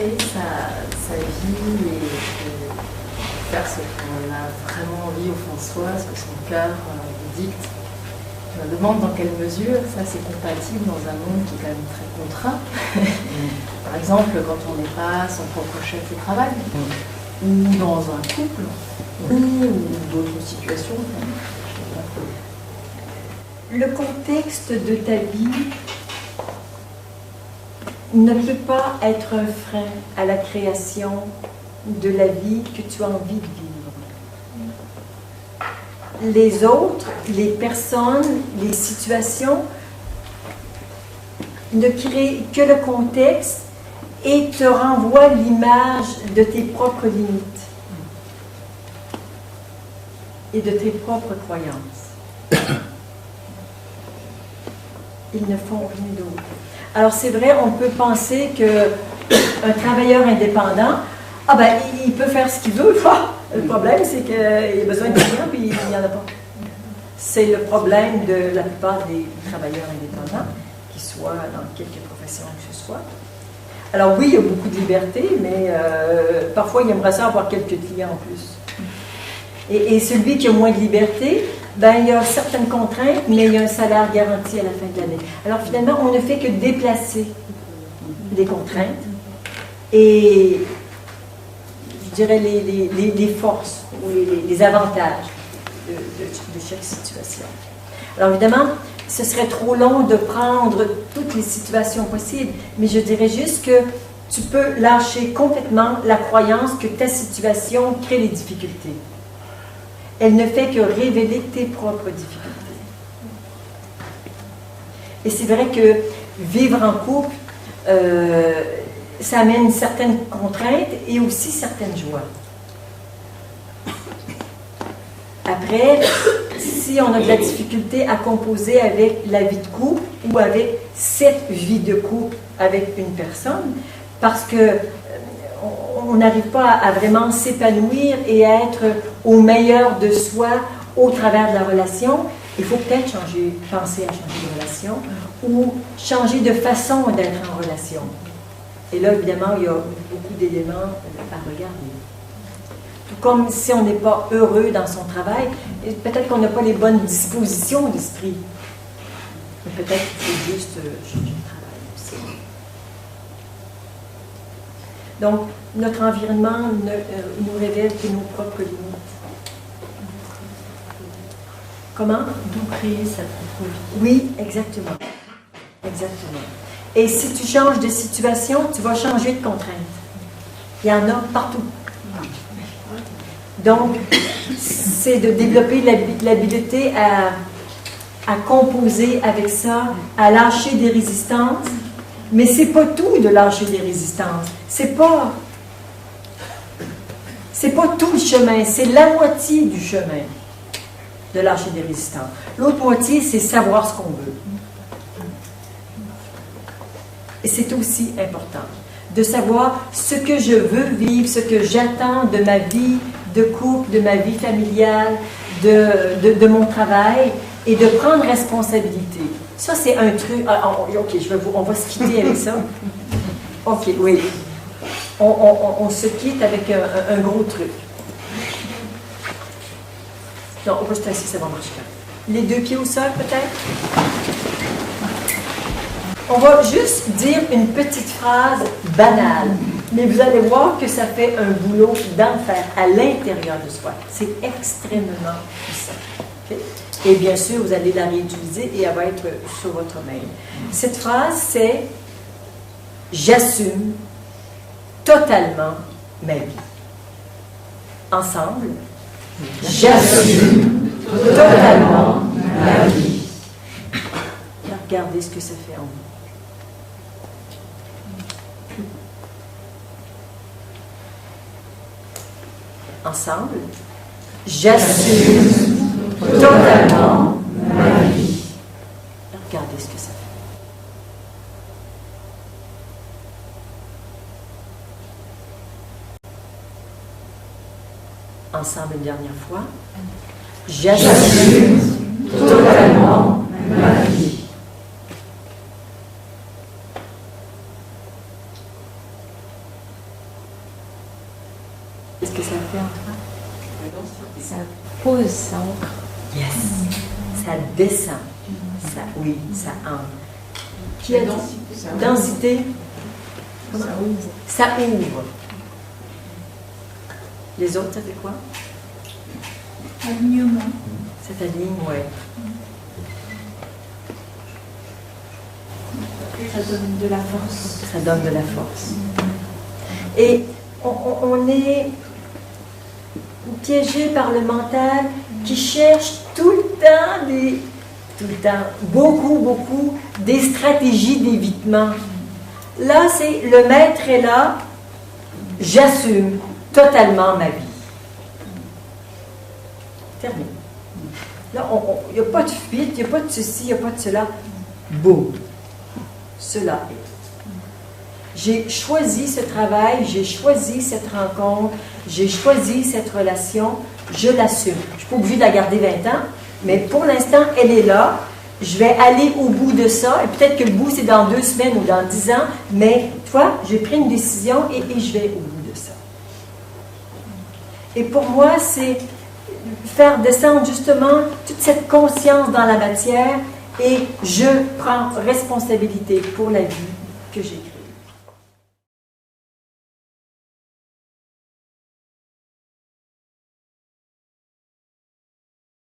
créer sa vie et faire ce qu'on a vraiment envie au fond de soi, ce que son cœur lui dicte. Je me demande dans quelle mesure ça c'est compatible dans un monde qui est quand même très contraint. Par exemple, quand on n'est pas son propre chef au travail, ou dans un couple, ou d'autres situations. Le contexte de ta vie ne peut pas être un frein à la création de la vie que tu as envie de vivre. Les autres, les personnes, les situations ne créent que le contexte et te renvoient l'image de tes propres limites et de tes propres croyances. Ils ne font rien d'autre. Alors c'est vrai, on peut penser qu'un travailleur indépendant, il peut faire ce qu'il veut. Le problème, c'est qu'il a besoin de clients, puis il n'y en a pas. C'est le problème de la plupart des travailleurs indépendants, qu'ils soient dans quelque profession que ce soit. Alors oui, il y a beaucoup de liberté, mais parfois, il aimerait ça avoir quelques clients en plus. Et celui qui a moins de liberté, il y a certaines contraintes, mais il y a un salaire garanti à la fin de l'année. Alors finalement, on ne fait que déplacer les contraintes et, je dirais, les forces ou les avantages de chaque situation. Alors évidemment, ce serait trop long de prendre toutes les situations possibles, mais je dirais juste que tu peux lâcher complètement la croyance que ta situation crée les difficultés. Elle ne fait que révéler tes propres difficultés. Et c'est vrai que vivre en couple, ça amène certaines contraintes et aussi certaines joies. Après, si on a de la difficulté à composer avec la vie de couple ou avec cette vie de couple avec une personne, parce que on n'arrive pas à vraiment s'épanouir et à être au meilleur de soi au travers de la relation, il faut peut-être penser à changer de relation ou changer de façon d'être en relation. Et là, évidemment, il y a beaucoup d'éléments à regarder. Tout comme si on n'est pas heureux dans son travail, peut-être qu'on n'a pas les bonnes dispositions d'esprit. Mais peut-être qu'il faut juste changer de travail aussi. Donc, notre environnement nous révèle que nos propres limites. Comment? D'où créer sa propre vie. Oui, exactement. Exactement. Et si tu changes de situation, tu vas changer de contraintes. Il y en a partout. Donc, c'est de développer l'habileté à composer avec ça, à lâcher des résistances. Mais c'est pas tout de lâcher des résistances. C'est pas tout le chemin, c'est la moitié du chemin de lâcher des résistances. L'autre moitié, c'est savoir ce qu'on veut. Et c'est aussi important de savoir ce que je veux vivre, ce que j'attends de ma vie de couple, de ma vie familiale, de mon travail, et de prendre responsabilité. Ça, c'est un truc... OK, on va se quitter avec ça. OK, oui. On se quitte avec un gros truc. Non, on va juste assis, ça va marcher. Les deux pieds au sol, peut-être? On va juste dire une petite phrase banale, mais vous allez voir que ça fait un boulot d'enfer à l'intérieur de soi. C'est extrêmement puissant. Okay? Et bien sûr, vous allez la réutiliser et elle va être sur votre mail. Cette phrase, c'est « J'assume totalement ma vie ». Ensemble, « J'assume totalement ma vie ». Regardez ce que ça fait en vous. Ensemble, j'assume totalement ma vie. Regardez ce que ça fait. Ensemble une dernière fois. J'assume totalement ma vie. ça fait en toi? Ça pose, ça ancre. Yes. Ça descend. Ça, oui, ça entre. Qui a dit? Densité. Comment? Ça ouvre. Les autres, ça fait quoi? Alignement. Ça t'aligne, oui. Ça donne de la force. Ça donne de la force. Et on est piégé par le mental qui cherche tout le temps, beaucoup, des stratégies d'évitement. Là, c'est le maître est là, j'assume totalement ma vie. Terminé. Là, il n'y a pas de fuite, il n'y a pas de ceci, il n'y a pas de cela. Boum. Cela est. J'ai choisi ce travail, j'ai choisi cette rencontre, j'ai choisi cette relation, je l'assume. Je ne suis pas obligée de la garder 20 ans, mais pour l'instant, elle est là. Je vais aller au bout de ça, et peut-être que le bout, c'est dans 2 semaines ou dans 10 ans, mais toi, j'ai pris une décision et je vais au bout de ça. Et pour moi, c'est faire descendre justement toute cette conscience dans la matière et je prends responsabilité pour la vie que j'ai créée.